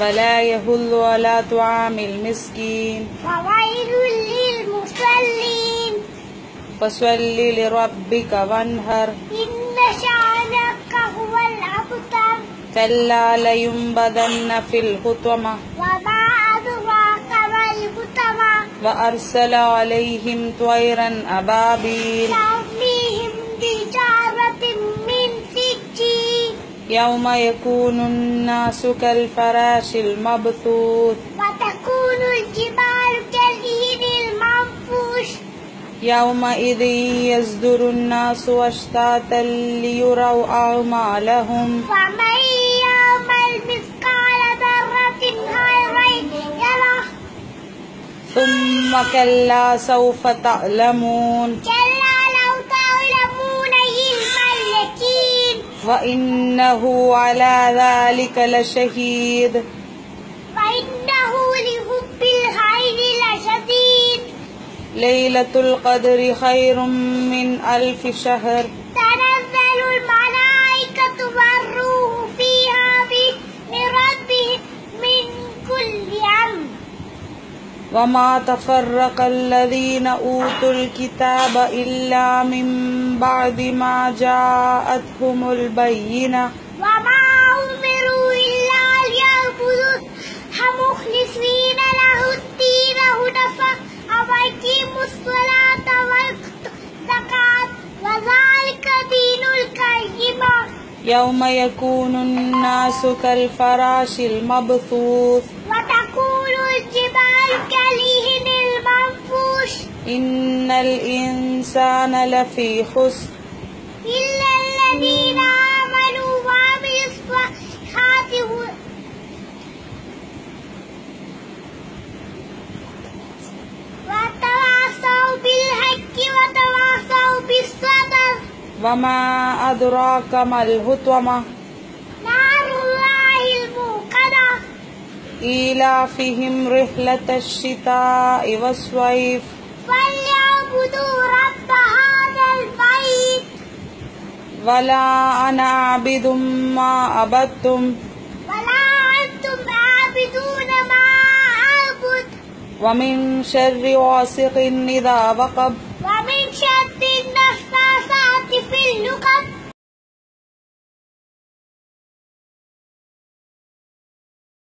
ولا يحض على طعام المسكين فويل للمصلين فصل لربك وانحر إن شانئك هو الأبتر كلا لينبذن في الحطمة وما أدراك ما الحطمة وأرسل عليهم طيرا أبابيل ترميهم بحجارة من سجيل يوم يكون الناس كالفراش المبثوث وتكون الجبال كالعهن المنفوش يومئذ يصدر الناس أشتاتا ليروا أعمالهم فمن يعمل مثقال ذرة خيرا يره ثم كلا سوف تعلمون كلا لو تعلمون علم اليقين وإنه على ذلك لشهيد وإنه لحب الخير لشديد ليلة القدر خير من 1000 شهر تنزل الملائكة والروح فيها بإذن ربهم من كل أمر وما تفرق الذين أوتوا الكتاب إلا من بعد ما جاءتهم البينة وما أمروا إلا ليعبدوا مخلصين له الدين حنفاء ويقيموا الصلاة ويؤتوا الزكاة وذلك دين القيمة يوم يكون الناس كالفراش المبثوث وتكون الجبال كالعهن المنفوش إن الإنسان لفي خسر إلا الذين آمنوا وعملوا الصالحات وتواصوا بالحق وتواصوا بالصبر وما أدراك ما الحطمة نار الله الموقدة إيلافهم رحلة الشتاء والصيف فليعبدوا رب هذا البيت ولا أنا عابد ما عبدتم ولا أنتم عابدون ما أعبد ومن شر غاسق إذا وقب ومن شر النفاثات في العقد